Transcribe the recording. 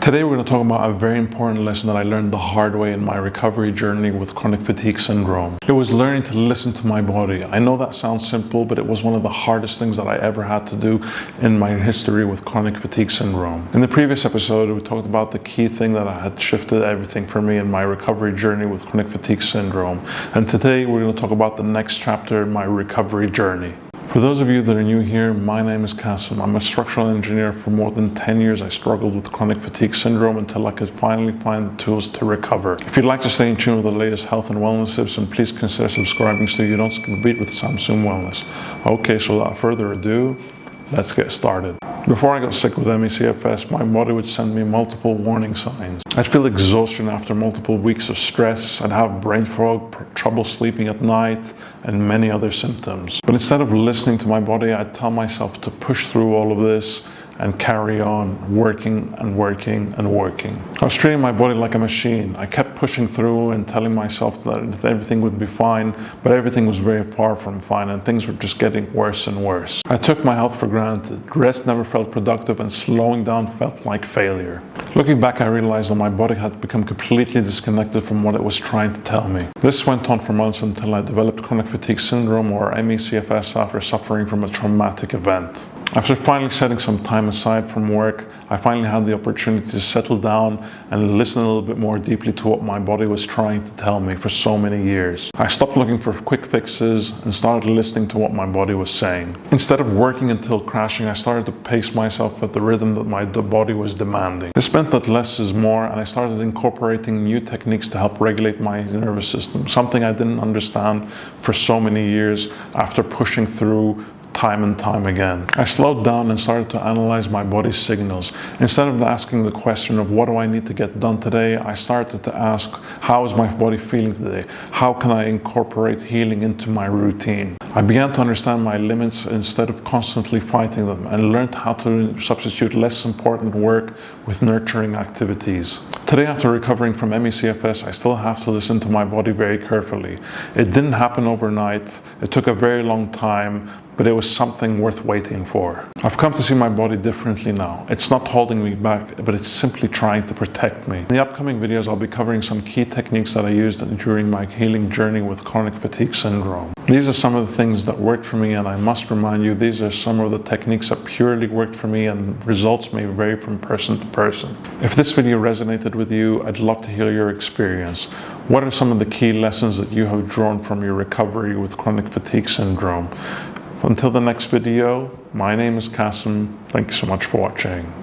Today we're going to talk about a very important lesson that I learned the hard way in my recovery journey with chronic fatigue syndrome. It was learning to listen to my body. I know that sounds simple, but it was one of the hardest things that I ever had to do in my history with chronic fatigue syndrome. In the previous episode, we talked about the key thing that had shifted everything for me in my recovery journey with chronic fatigue syndrome. And today we're going to talk about the next chapter in my recovery journey. For those of you that are new here, my name is Kasim. I'm a structural engineer. For more than 10 years, I struggled with chronic fatigue syndrome until I could finally find the tools to recover. If you'd like to stay in tune with the latest health and wellness tips, then please consider subscribing so you don't skip a beat with Samsung Wellness. Okay, so without further ado, let's get started. Before I got sick with CFS, my body would send me multiple warning signs. I'd feel exhaustion after multiple weeks of stress. I'd have brain fog, trouble sleeping at night, and many other symptoms. But instead of listening to my body, I'd tell myself to push through all of this and carry on working and working and working. I was treating my body like a machine. I kept pushing through and telling myself that everything would be fine, but everything was very far from fine and things were just getting worse and worse. I took my health for granted. Rest never felt productive and slowing down felt like failure. Looking back, I realized that my body had become completely disconnected from what it was trying to tell me. This went on for months until I developed chronic fatigue syndrome, or CFS, after suffering from a traumatic event. After finally setting some time aside from work, I finally had the opportunity to settle down and listen a little bit more deeply to what my body was trying to tell me for so many years. I stopped looking for quick fixes and started listening to what my body was saying. Instead of working until crashing, I started to pace myself at the rhythm that the body was demanding. This meant that less is more, and I started incorporating new techniques to help regulate my nervous system, something I didn't understand for so many years after pushing through time and time again. I slowed down and started to analyze my body's signals. Instead of asking the question of what do I need to get done today, I started to ask, how is my body feeling today? How can I incorporate healing into my routine? I began to understand my limits instead of constantly fighting them, and learned how to substitute less important work with nurturing activities. Today, after recovering from CFS, I still have to listen to my body very carefully. It didn't happen overnight. It took a very long time, but it was something worth waiting for. I've come to see my body differently now. It's not holding me back, but it's simply trying to protect me. In the upcoming videos, I'll be covering some key techniques that I used during my healing journey with chronic fatigue syndrome. These are some of the things that worked for me, and I must remind you, these are some of the techniques that purely worked for me, and results may vary from person to person. If this video resonated with you, I'd love to hear your experience. What are some of the key lessons that you have drawn from your recovery with chronic fatigue syndrome? Until the next video, my name is Kasim. Thank you so much for watching.